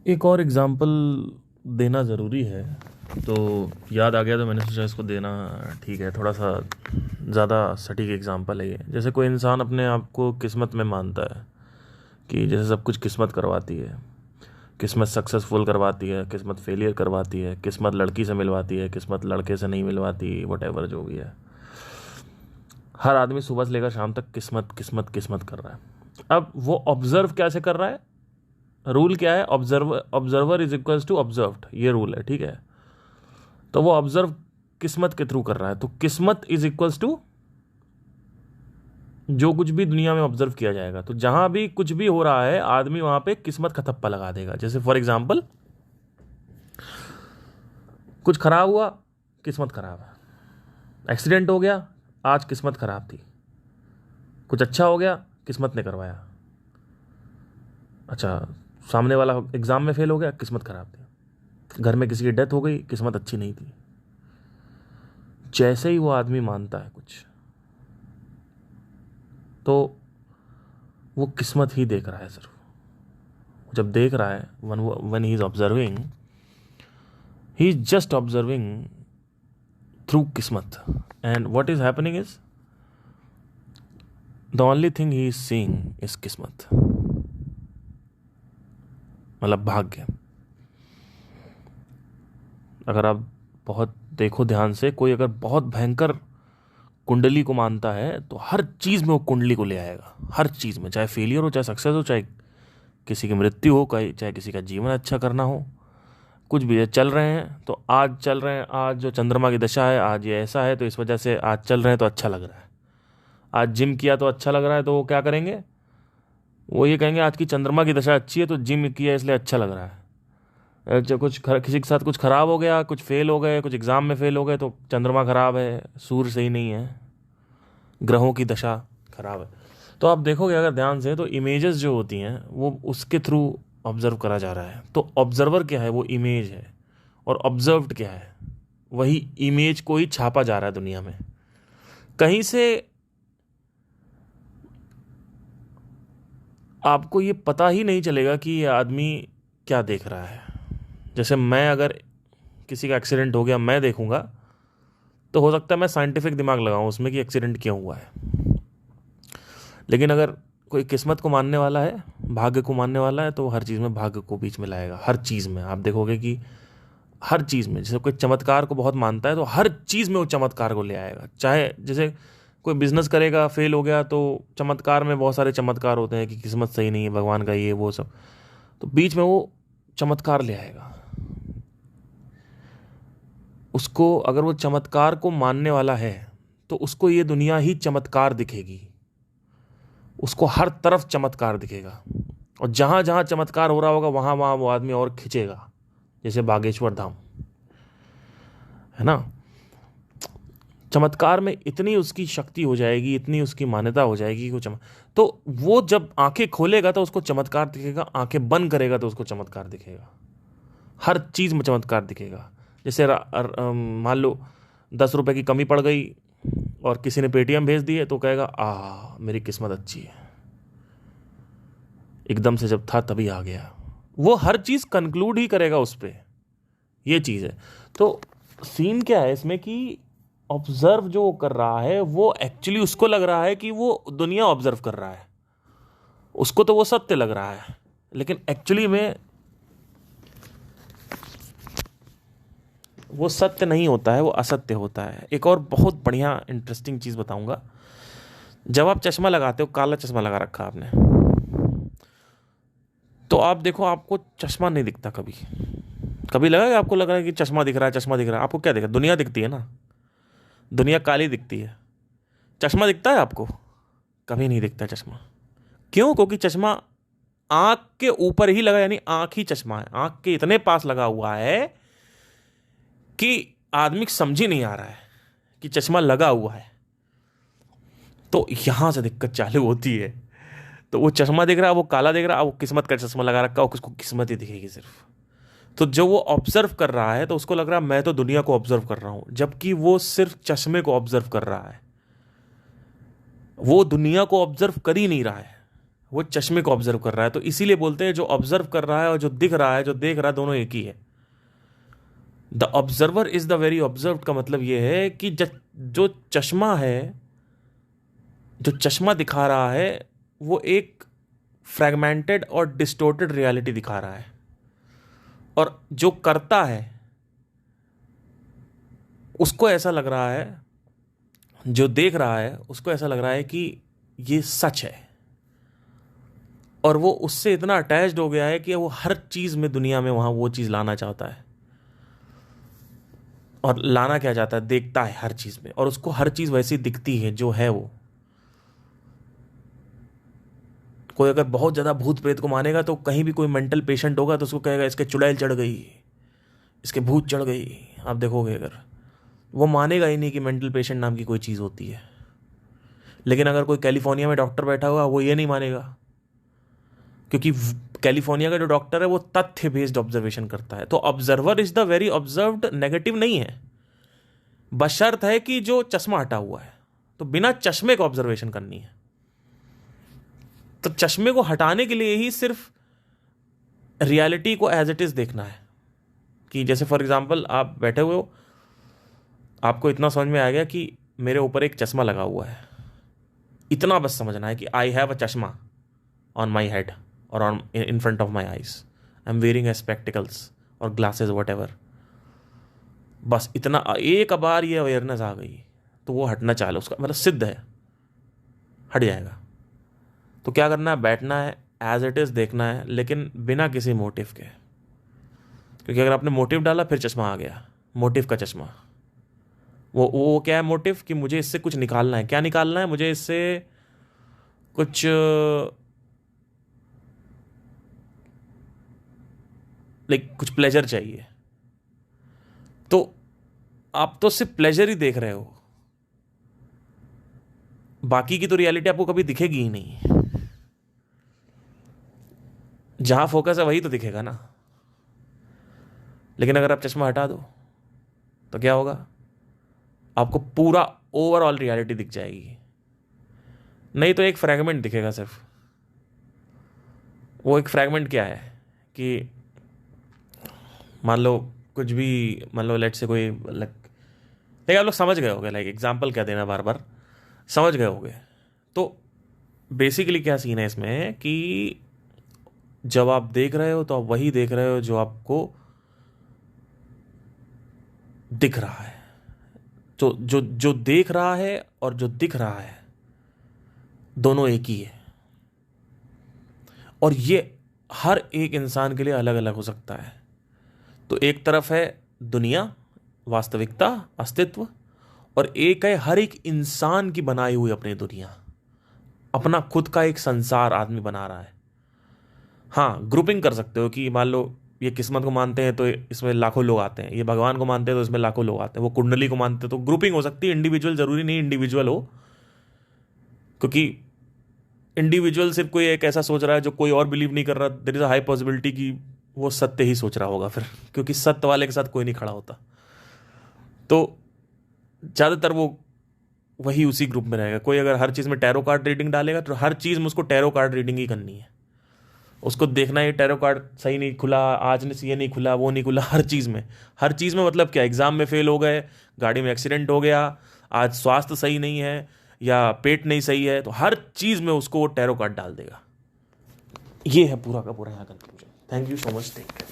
एक और एग्ज़ाम्पल देना ज़रूरी है। तो याद आ गया तो मैंने सोचा इसको देना ठीक है। थोड़ा सा ज़्यादा सटीक एग्ज़ाम्पल है ये। जैसे कोई इंसान अपने आप को किस्मत में मानता है कि जैसे सब कुछ किस्मत करवाती है, किस्मत सक्सेसफुल करवाती है, किस्मत फेलियर करवाती है, किस्मत लड़की से मिलवाती है, किस्मत लड़के से नहीं मिलवाती, वटेवर जो भी है। हर आदमी सुबह से लेकर शाम तक किस्मत किस्मत किस्मत कर रहा है। अब वो ऑब्जर्व कैसे कर रहा है? रूल क्या है? Observer is equals to observed, ये रूल है, ठीक है। तो वो ऑब्जर्व किस्मत के थ्रू कर रहा है, तो किस्मत इज इक्वल्स टू जो कुछ भी दुनिया में ऑब्जर्व किया जाएगा। तो जहां भी कुछ भी हो रहा है आदमी वहां पे किस्मत का थप्पा लगा देगा। जैसे फॉर एग्जाम्पल कुछ खराब हुआ, किस्मत खराब है। एक्सीडेंट हो गया, आज किस्मत खराब थी। कुछ अच्छा हो गया, किस्मत ने करवाया। अच्छा, सामने वाला एग्जाम में फेल हो गया, किस्मत खराब थी। घर में किसी की डेथ हो गई, किस्मत अच्छी नहीं थी। जैसे ही वो आदमी मानता है कुछ, तो वो किस्मत ही देख रहा है सिर्फ। जब देख रहा है, when he is observing, he is just observing through किस्मत। And what is happening is the only thing he is seeing is किस्मत, मतलब भाग्य। अगर आप बहुत देखो ध्यान से, कोई अगर बहुत भयंकर कुंडली को मानता है तो हर चीज में वो कुंडली को ले आएगा। हर चीज में, चाहे फेलियर हो, चाहे सक्सेस हो, चाहे किसी की मृत्यु हो, चाहे किसी का जीवन अच्छा करना हो, कुछ भी है। चल रहे हैं तो आज चल रहे हैं, आज जो चंद्रमा की दशा है, आज ये ऐसा है तो इस वजह से आज चल रहे हैं तो अच्छा लग रहा है। आज जिम किया तो अच्छा लग रहा है, तो वो क्या करेंगे? वो ये कहेंगे आज की चंद्रमा की दशा अच्छी है तो जिम किया इसलिए अच्छा लग रहा है। जो किसी के साथ कुछ खराब हो गया, कुछ फेल हो गए, कुछ एग्जाम में फेल हो गए, तो चंद्रमा खराब है, सूर्य सही नहीं है, ग्रहों की दशा खराब है। तो आप देखोगे अगर ध्यान से, तो इमेजेस जो होती हैं वो उसके थ्रू ऑब्जर्व करा जा रहा है। तो ऑब्जर्वर क्या है? वो इमेज है। और ऑब्जर्व्ड क्या है? वही इमेज को ही छापा जा रहा है दुनिया में। कहीं से आपको ये पता ही नहीं चलेगा कि ये आदमी क्या देख रहा है। जैसे मैं अगर किसी का एक्सीडेंट हो गया, मैं देखूंगा तो हो सकता है मैं साइंटिफिक दिमाग लगाऊं उसमें कि एक्सीडेंट क्यों हुआ है। लेकिन अगर कोई किस्मत को मानने वाला है, भाग्य को मानने वाला है, तो वो हर चीज़ में भाग्य को बीच में लाएगा। हर चीज़ में आप देखोगे कि हर चीज़ में, जैसे कोई चमत्कार को बहुत मानता है तो हर चीज़ में वो चमत्कार को ले आएगा। चाहे जैसे कोई बिजनेस करेगा, फेल हो गया, तो चमत्कार में बहुत सारे चमत्कार होते हैं कि किस्मत सही नहीं है, भगवान का ये वो सब, तो बीच में वो चमत्कार ले आएगा। उसको अगर वो चमत्कार को मानने वाला है तो उसको ये दुनिया ही चमत्कार दिखेगी। उसको हर तरफ चमत्कार दिखेगा, और जहां जहां चमत्कार हो रहा होगा वहां वहां वो आदमी और खिंचेगा। जैसे बागेश्वर धाम है ना, चमत्कार में इतनी उसकी शक्ति हो जाएगी, इतनी उसकी मान्यता हो जाएगी कि तो वो जब आंखें खोलेगा तो उसको चमत्कार दिखेगा, आंखें बंद करेगा तो उसको चमत्कार दिखेगा। हर चीज में चमत्कार दिखेगा। जैसे मान लो 10 रुपए की कमी पड़ गई और किसी ने पेटीएम भेज दिए, तो कहेगा मेरी किस्मत अच्छी है, एकदम से जब था तभी आ गया। वो हर चीज कंक्लूड ही करेगा उस पर। ये चीज है। तो सीन क्या है इसमें कि ऑब्जर्व जो कर रहा है वो एक्चुअली उसको लग रहा है कि वो दुनिया ऑब्जर्व कर रहा है, उसको तो वो सत्य लग रहा है, लेकिन एक्चुअली में वो सत्य नहीं होता है, वो असत्य होता है। एक और बहुत बढ़िया इंटरेस्टिंग चीज बताऊंगा। जब आप चश्मा लगाते हो, काला चश्मा लगा रखा आपने, तो आप देखो आपको चश्मा नहीं दिखता। कभी कभी लगा कि आपको लग रहा है कि चश्मा दिख रहा है, चश्मा दिख रहा है। आपको क्या दिखा? दुनिया दिखती है ना, दुनिया काली दिखती है। चश्मा दिखता है आपको? कभी नहीं दिखता चश्मा। क्यों? क्योंकि चश्मा आंख के ऊपर ही लगा, यानी आंख ही चश्मा है, आंख के इतने पास लगा हुआ है कि आदमी समझ ही नहीं आ रहा है कि चश्मा लगा हुआ है। तो यहां से दिक्कत चालू होती है। तो वो चश्मा दिख रहा है, वो काला दिख रहा है, वो किस्मत का चश्मा लगा रखा है, उसको किस्मत ही दिखेगी सिर्फ। तो जो वो ऑब्जर्व कर रहा है तो उसको लग रहा है मैं तो दुनिया को ऑब्जर्व कर रहा हूं, जबकि वो सिर्फ चश्मे को ऑब्जर्व कर रहा है। वो दुनिया को ऑब्जर्व कर ही नहीं रहा है, वो चश्मे को ऑब्जर्व कर रहा है। तो इसीलिए बोलते हैं जो ऑब्जर्व कर रहा है और जो दिख रहा है, जो देख रहा है, दोनों एक ही है। The observer is the very observed का मतलब यह है कि जो चश्मा है, जो चश्मा दिखा रहा है, वो एक फ्रैगमेंटेड और डिस्टोर्टेड रियलिटी दिखा रहा है, और जो करता है उसको ऐसा लग रहा है, जो देख रहा है उसको ऐसा लग रहा है कि ये सच है, और वो उससे इतना अटैच्ड हो गया है कि वो हर चीज में दुनिया में वहां वो चीज लाना चाहता है। और लाना क्या चाहता है? देखता है हर चीज में, और उसको हर चीज वैसी दिखती है जो है वो। कोई अगर बहुत ज्यादा भूत प्रेत को मानेगा तो कहीं भी कोई मेंटल पेशेंट होगा तो उसको कहेगा इसके चुड़ैल चढ़ गई, इसके भूत चढ़ गई। आप देखोगे, अगर वो मानेगा ही नहीं कि मेंटल पेशेंट नाम की कोई चीज होती है। लेकिन अगर कोई कैलिफोर्निया में डॉक्टर बैठा हुआ, वो ये नहीं मानेगा, क्योंकि कैलिफोर्निया का जो डॉक्टर है वो तथ्य बेस्ड ऑब्जर्वेशन करता है। तो observer is the very observed negative नहीं है, बशर्त है कि जो चश्मा हटा हुआ है। तो बिना चश्मे को ऑब्जर्वेशन करनी है। तो चश्मे को हटाने के लिए ही सिर्फ रियलिटी को एज इट इज देखना है। कि जैसे फॉर एग्जाम्पल आप बैठे हुए हो, आपको इतना समझ में आ गया कि मेरे ऊपर एक चश्मा लगा हुआ है, इतना बस समझना है कि आई हैव अ चश्मा ऑन माई हेड और on in front of my eyes, I am wearing A spectacles और ग्लासेस वट एवर। बस इतना, एक बार ये अवेयरनेस आ गई तो वो हटना चाहे, उसका मतलब सिद्ध है, हट जाएगा। तो क्या करना है? बैठना है, एज इट इज देखना है, लेकिन बिना किसी मोटिव के। क्योंकि अगर आपने मोटिव डाला फिर चश्मा आ गया, मोटिव का चश्मा। वो क्या है मोटिव? कि मुझे इससे कुछ निकालना है। क्या निकालना है? मुझे इससे कुछ लाइक कुछ प्लेजर चाहिए। तो आप तो सिर्फ प्लेजर ही देख रहे हो, बाकी की तो रियलिटी आपको कभी दिखेगी ही नहीं। जहां फोकस है वही तो दिखेगा ना। लेकिन अगर आप चश्मा हटा दो तो क्या होगा? आपको पूरा ओवरऑल रियलिटी दिख जाएगी, नहीं तो एक फ्रैगमेंट दिखेगा सिर्फ। वो एक फ्रैगमेंट क्या है कि मान लो कुछ भी, मान लो लेट से कोई लेकिन आप लोग समझ गए होगे, लाइक एग्जाम्पल क्या देना, बार बार समझ गए होगे। तो बेसिकली क्या सीन है इसमें कि जब आप देख रहे हो तो आप वही देख रहे हो जो आपको दिख रहा है। तो जो देख रहा है और जो दिख रहा है दोनों एक ही है, और ये हर एक इंसान के लिए अलग अलग हो सकता है। तो एक तरफ है दुनिया, वास्तविकता, अस्तित्व, और एक है हर एक इंसान की बनाई हुई अपनी दुनिया, अपना खुद का एक संसार आदमी बना रहा है। हाँ, ग्रुपिंग कर सकते हो कि मान लो ये किस्मत को मानते हैं तो इसमें लाखों लोग आते हैं, ये भगवान को मानते हैं तो इसमें लाखों लोग आते हैं, वो कुंडली को मानते हैं तो ग्रुपिंग हो सकती है। इंडिविजुअल जरूरी नहीं इंडिविजुअल हो, क्योंकि इंडिविजुअल सिर्फ कोई एक ऐसा सोच रहा है जो कोई और बिलीव नहीं कर रहा, there is a high possibility कि वो सत्य ही सोच रहा होगा फिर, क्योंकि सत्य वाले के साथ कोई नहीं खड़ा होता। तो ज़्यादातर वो वही उसी ग्रुप में रहेगा। कोई अगर हर चीज़ में टैरो कार्ड रीडिंग डालेगा तो हर चीज़ में उसको टैरो कार्ड रीडिंग ही करनी है, उसको देखना है टैरो कार्ड सही नहीं खुला, आज ने ये नहीं खुला, वो नहीं खुला, हर चीज़ में। हर चीज़ में मतलब क्या? एग्जाम में फेल हो गए, गाड़ी में एक्सीडेंट हो गया, आज स्वास्थ्य सही नहीं है, या पेट नहीं सही है, तो हर चीज़ में उसको वो टैरो कार्ड डाल देगा। ये है पूरा का पूरा यहाँ conclusion. Thank you so much. Take care.